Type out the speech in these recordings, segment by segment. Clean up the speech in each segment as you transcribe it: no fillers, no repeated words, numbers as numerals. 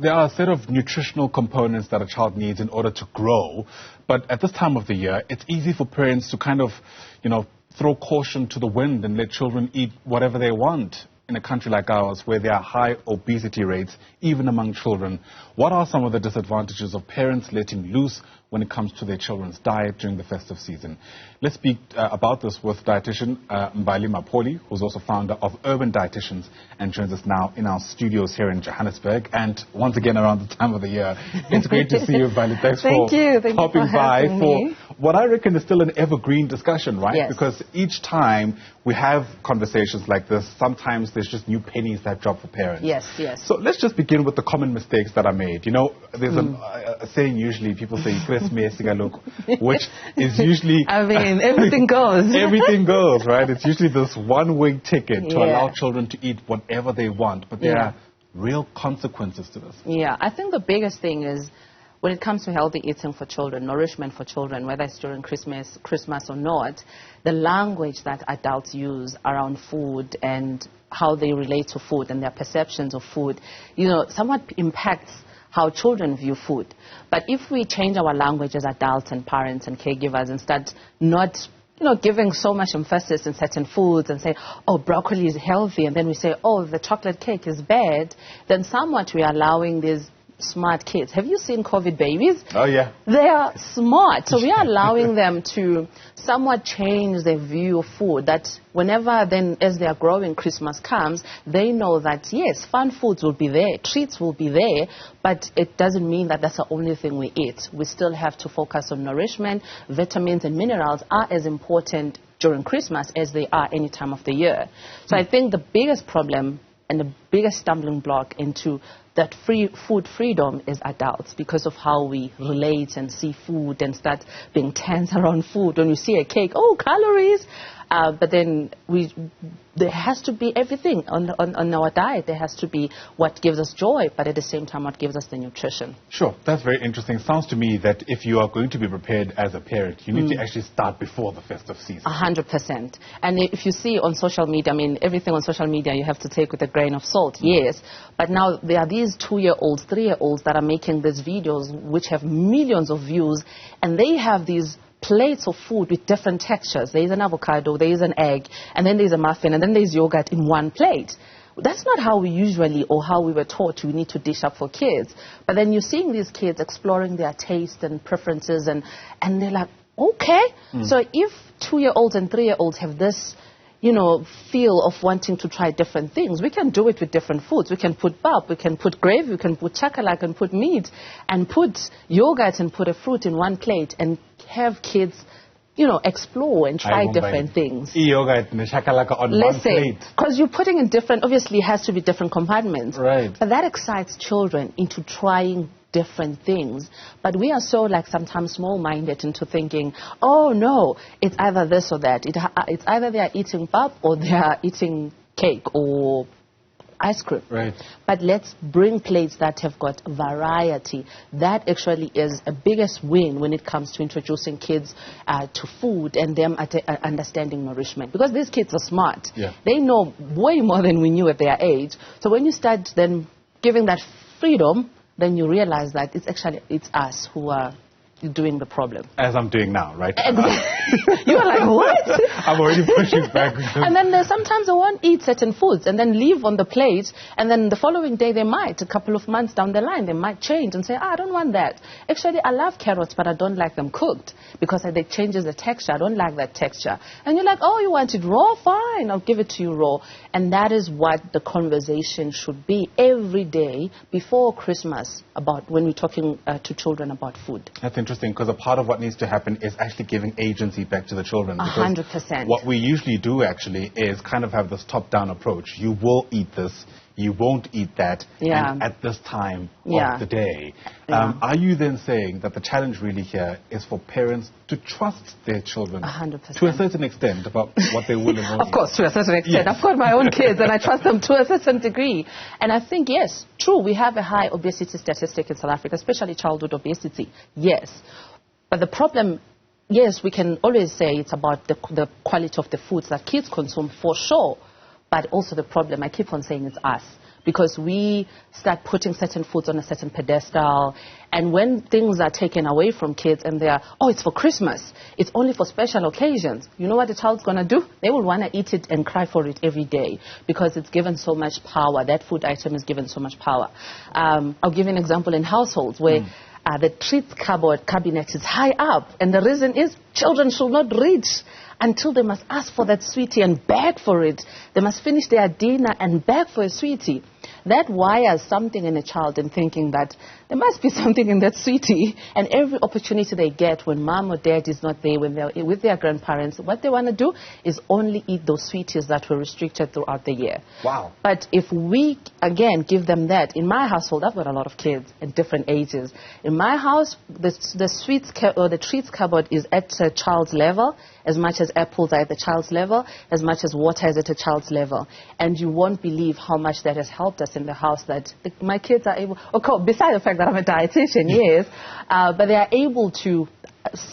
There are a set of nutritional components that a child needs in order to grow, but at this time of the year, it's easy for parents to kind of, throw caution to the wind and let children eat whatever they want in a country like ours where there are high obesity rates, even among children. What are some of the disadvantages of parents letting loose when it comes to their children's diet during the festive season? Let's speak about this with dietitian Mbali Mapholi, who's also founder of Urban Dietitians and joins us now in our studios here in Johannesburg. And once again, around the time of the year, it's great to see you, Mbali. Thanks for popping by for what I reckon is still an evergreen discussion, right? Yes. Because each time we have conversations like this, sometimes there's just new pennies that drop for parents. Yes, yes. So let's just begin with the common mistakes that are made. There's a saying usually, people say, which is usually... I mean, everything goes. Everything goes, right? It's usually this one-way ticket to allow children to eat whatever they want, but there are real consequences to this. Yeah, I think the biggest thing is when it comes to healthy eating for children, nourishment for children, whether it's during Christmas or not, the language that adults use around food and how they relate to food and their perceptions of food, somewhat impacts how children view food. But if we change our language as adults and parents and caregivers and start not giving so much emphasis in certain foods and say, oh, broccoli is healthy, and then we say, oh, the chocolate cake is bad, then somewhat we are allowing these smart kids. Have you seen COVID babies? Oh, yeah. They are smart. So we are allowing them to somewhat change their view of food, that whenever then, as they are growing, Christmas comes, they know that, yes, fun foods will be there, treats will be there, but it doesn't mean that that's the only thing we eat. We still have to focus on nourishment. Vitamins and minerals are as important during Christmas as they are any time of the year. So I think the biggest problem and the biggest stumbling block into that food freedom is adults, because of how we relate and see food and start being tense around food. When you see a cake, oh, calories, but then there has to be everything on our diet. There has to be what gives us joy, but at the same time what gives us the nutrition. Sure, that's very interesting. Sounds to me that if you are going to be prepared as a parent, you need to actually start before the festive season. 100%. And if you see on social media, I mean, everything on social media you have to take with a grain of salt, yes. But now there are these 2-year-olds, 3-year-olds that are making these videos which have millions of views, and they have these plates of food with different textures. There is an avocado, there is an egg, and then there's a muffin, and then there's yogurt in one plate. That's not how we usually, or how we were taught we need to dish up for kids. But then you're seeing these kids exploring their taste and preferences, and they're like, okay. So if 2-year-olds and 3-year-olds have this feel of wanting to try different things, we can do it with different foods. We can put pap, we can put gravy, we can put chakalaka and put meat and put yogurt and put a fruit in one plate and have kids, explore and try different things. Yogurt and chakalaka on one plate. Because you're putting in different, obviously it has to be different compartments. Right. But that excites children into trying different things. But we are so sometimes small-minded into thinking, oh no, it's either this or that. It's either they are eating pap or they are eating cake or ice cream. Right. But let's bring plates that have got variety. That actually is a biggest win when it comes to introducing kids to food and them understanding nourishment. Because these kids are smart. Yeah. They know way more than we knew at their age. So when you start then giving that freedom, then you realize that it's us who are doing the problem. As I'm doing now, right? You are like, what? I'm already pushing back. And then sometimes they won't eat certain foods and then leave on the plate, and then the following day they might, a couple of months down the line, they might change and say, I don't want that. Actually, I love carrots, but I don't like them cooked because it changes the texture. I don't like that texture. And you're like, oh, you want it raw? Fine, I'll give it to you raw. And that is what the conversation should be every day before Christmas about when we're talking to children about food. That's interesting, because a part of what needs to happen is actually giving agency back to the children. 100%. What we usually do actually is kind of have this top-down approach. You will eat this, you won't eat that, and at this time of the day. Are you then saying that the challenge really here is for parents to trust their children 100%. to a certain extent about what they will and won't Of course, to a certain extent. Yes. I've got my own kids and I trust them to a certain degree. And I think, yes, true, we have a high obesity statistic in South Africa, especially childhood obesity. Yes. But the problem, yes, we can always say it's about the quality of the foods that kids consume, for sure. But also the problem, I keep on saying, it's us. because we start putting certain foods on a certain pedestal. And when things are taken away from kids and they are, oh, it's for Christmas, it's only for special occasions, you know what the child's going to do? They will want to eat it and cry for it every day because it's given so much power. That food item is given so much power. I'll give you an example in households where the treats cabinet is high up. And the reason is children should not reach until they must ask for that sweetie and beg for it. They must finish their dinner and beg for a sweetie. That wires something in a child in thinking that there must be something in that sweetie. And every opportunity they get when mom or dad is not there, when they're with their grandparents, what they want to do is only eat those sweeties that were restricted throughout the year. Wow. But if we, again, give them that, in my household, I've got a lot of kids at different ages. In my house, the sweets or the treats cupboard is at a child's level, as much as apples are at the child's level, as much as water is at a child's level. And you won't believe how much that has helped us in the house, that my kids are able, okay, besides the fact that I'm a dietitian, yes, but they are able to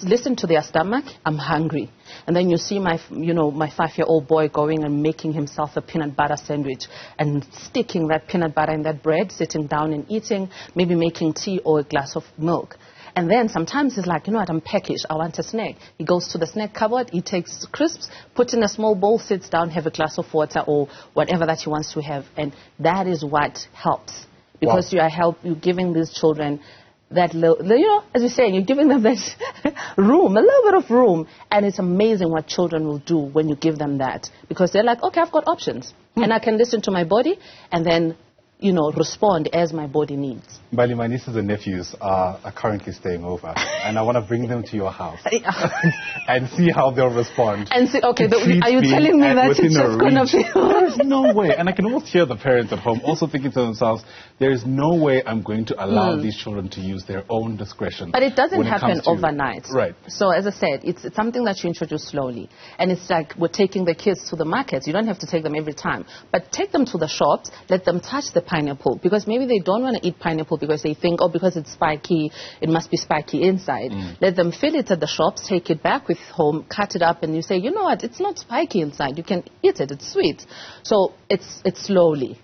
listen to their stomach, I'm hungry. And then you see my 5-year-old boy going and making himself a peanut butter sandwich and sticking that peanut butter in that bread, sitting down and eating, maybe making tea or a glass of milk. And then sometimes he's like, you know what, I'm peckish, I want a snack. He goes to the snack cupboard, he takes crisps, puts in a small bowl, sits down, have a glass of water or whatever that he wants to have. And that is what helps. Because you're giving these children that little, as you're saying, you're giving them that room, a little bit of room. And it's amazing what children will do when you give them that. Because they're like, okay, I've got options. And I can listen to my body and then, respond as my body needs. Mbali, my nieces and nephews are currently staying over, and I want to bring them to your house and see how they'll respond. And see, okay, are you telling me that it's just going to be... There's no way. And I can almost hear the parents at home also thinking to themselves, there is no way I'm going to allow these children to use their own discretion. But it doesn't happen overnight. Right. So as I said, it's something that you introduce slowly. And it's like we're taking the kids to the markets. You don't have to take them every time. But take them to the shops, let them touch the pineapple, because maybe they don't want to eat pineapple because they think, oh, because it's spiky, it must be spiky inside. Let them feel it at the shops, take it back with home, cut it up, and you say, you know what, it's not spiky inside. You can eat it. It's sweet. So it's slowly,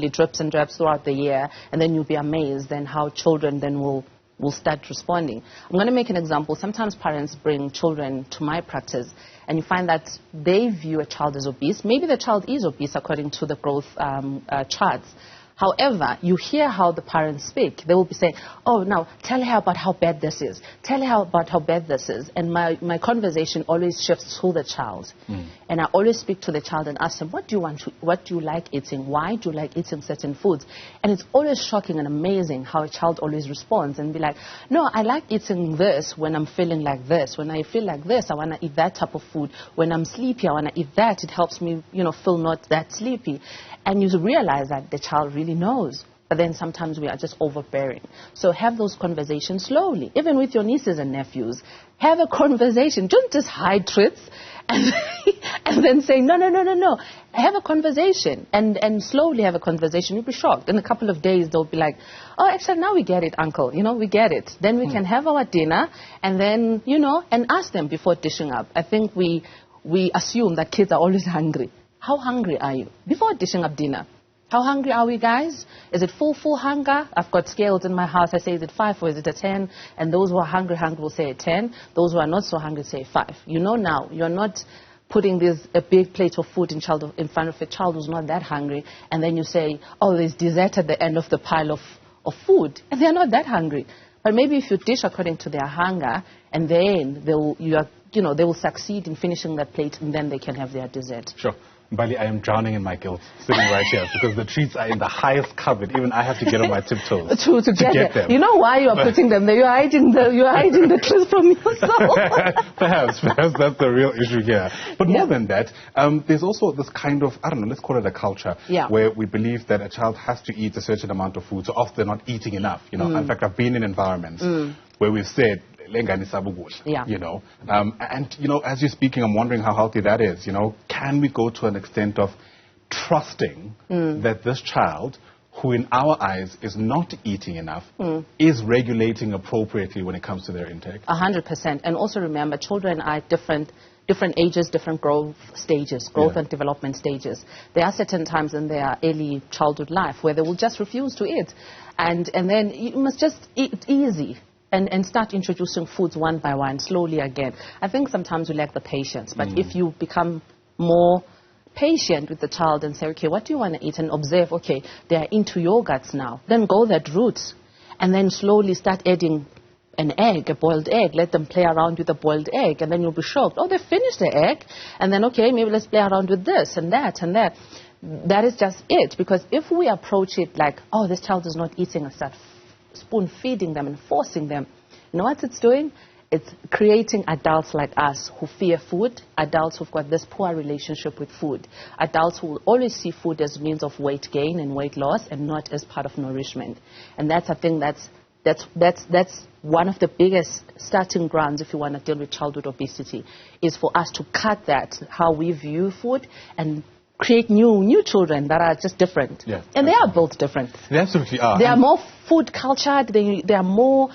drips and drabs throughout the year, and then you'll be amazed then how children then will start responding. I'm going to make an example. Sometimes parents bring children to my practice, and you find that they view a child as obese. Maybe the child is obese according to the growth charts. However, you hear how the parents speak. They will be saying, oh, now tell her about how bad this is. Tell her about how bad this is. And my conversation always shifts to the child. And I always speak to the child and ask them, what do you like eating? Why do you like eating certain foods? And it's always shocking and amazing how a child always responds and be like, no, I like eating this when I'm feeling like this. When I feel like this, I want to eat that type of food. When I'm sleepy, I want to eat that. It helps me, feel not that sleepy. And you realize that the child really knows. But then sometimes we are just overbearing. So have those conversations slowly. Even with your nieces and nephews. Have a conversation. Don't just hide treats and then say, no. Have a conversation. And slowly have a conversation. You'll be shocked. In a couple of days, they'll be like, oh, actually, now we get it, uncle. We get it. Then we can have our dinner and then, and ask them before dishing up. I think we assume that kids are always hungry. How hungry are you? Before dishing up dinner, how hungry are we, guys? Is it full hunger? I've got scales in my house. I say, is it 5 or is it a 10? And those who are hungry will say a 10. Those who are not so hungry say 5. Now, you're not putting a big plate of food in front of a child who's not that hungry. And then you say, oh, there's dessert at the end of the pile of food. And they're not that hungry. But maybe if you dish according to their hunger, and then they will succeed in finishing that plate, and then they can have their dessert. Sure. Mbali, I am drowning in my guilt sitting right here because the treats are in the highest cupboard. Even I have to get on my tiptoes to get them. You know why you are putting them there? You're hiding the treats from yourself. Perhaps that's the real issue here. But more than that, there's also this kind of, I don't know, let's call it a culture where we believe that a child has to eat a certain amount of food, so often they're not eating enough. In fact, I've been in environments where we've said, and as you're speaking, I'm wondering how healthy that is. Can we go to an extent of trusting that this child, who in our eyes is not eating enough, is regulating appropriately when it comes to their intake? 100%. And also remember, children are at different different ages, different growth stages, and development stages. There are certain times in their early childhood life where they will just refuse to eat. And then you must just eat easy and start introducing foods one by one, slowly again. I think sometimes we lack the patience, but if you become more patient with the child and say, okay, what do you want to eat? And observe, okay, they are into yogurts now. Then go that route. And then slowly start adding an egg, a boiled egg. Let them play around with the boiled egg, and then you'll be shocked. Oh, they finished the egg, and then, okay, maybe let's play around with this and that and that. That is just it, because if we approach it like, oh, this child is not eating, and start spoon-feeding them and forcing them, you know what it's doing? It's creating adults like us who fear food, adults who've got this poor relationship with food, adults who will always see food as means of weight gain and weight loss and not as part of nourishment. And that's a thing that's one of the biggest starting grounds if you want to deal with childhood obesity, is for us to cut that, how we view food, and create new children that are just different. Yeah, and they are built different. They absolutely are. They are more food cultured. They are more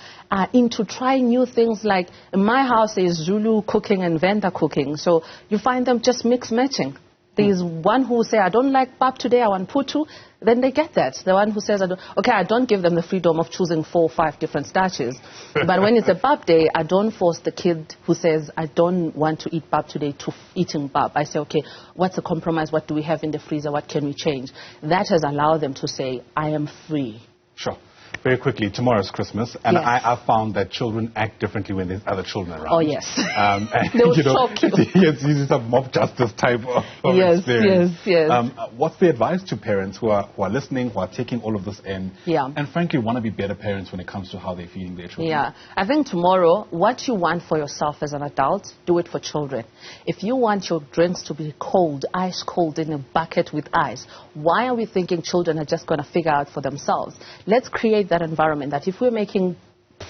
into trying new things. Like in my house, there is Zulu cooking and Venda cooking. So you find them just mix-matching. There is one who say, I don't like pap today, I want putu. Then they get that. The one who says, I don't give them the freedom of choosing 4 or 5 different starches. But when it's a pap day, I don't force the kid who says, I don't want to eat pap today to eating pap. I say, okay, what's the compromise? What do we have in the freezer? What can we change? That has allowed them to say, I am free. Sure. Very quickly, tomorrow's Christmas, and yes. I found that children act differently when there's other children around. Oh, yes. And, they will shock you. It's usually some mob justice type of experience. Yes. What's the advice to parents who are listening, who are taking all of this in, and frankly want to be better parents when it comes to how they're feeding their children? Yeah. I think tomorrow, what you want for yourself as an adult, do it for children. If you want your drinks to be cold, ice cold in a bucket with ice, why are we thinking children are just going to figure out for themselves? Let's create that environment that if we're making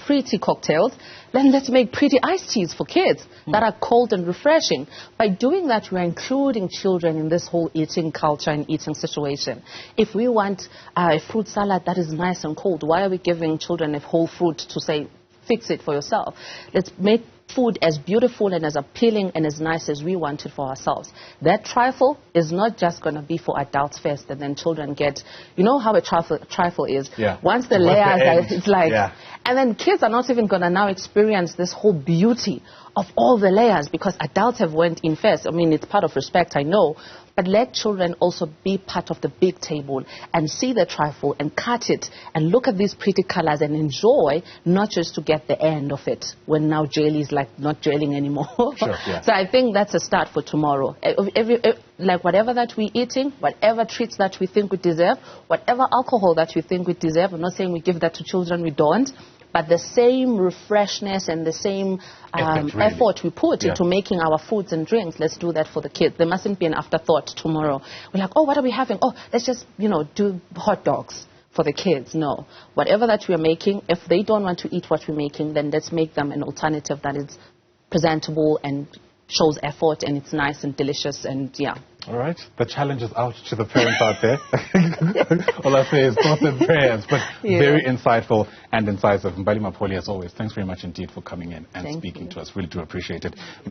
pretty cocktails, then let's make pretty iced teas for kids that are cold and refreshing. By doing that, we're including children in this whole eating culture and eating situation. If we want a fruit salad that is nice and cold, why are we giving children a whole fruit to say, fix it for yourself? Let's make food as beautiful and as appealing and as nice as we want it for ourselves. That trifle is not just going to be for adults first and then children get, you know how a trifle is. Yeah. Once the layers, it's like, and then kids are not even going to now experience this whole beauty of all the layers because adults have went in first. I mean, it's part of respect, I know. But let children also be part of the big table and see the trifle and cut it and look at these pretty colors and enjoy, not just to get the end of it when now jelly is like not gelling anymore. Sure, yeah. So I think that's a start for tomorrow. Like whatever that we're eating, whatever treats that we think we deserve, whatever alcohol that we think we deserve, I'm not saying we give that to children, we don't. But the same refreshness and the same effort we put into making our foods and drinks, let's do that for the kids. There mustn't be an afterthought tomorrow. We're like, oh, what are we having? Oh, let's just, do hot dogs for the kids. No. Whatever that we're making, if they don't want to eat what we're making, then let's make them an alternative that is presentable and shows effort and it's nice and delicious and, All right. The challenge is out to the parents out there. All I say is thoughts and prayers, but very insightful and incisive. Mbali Mapholi, as always, thanks very much indeed for coming in and speaking to us. Really do appreciate it.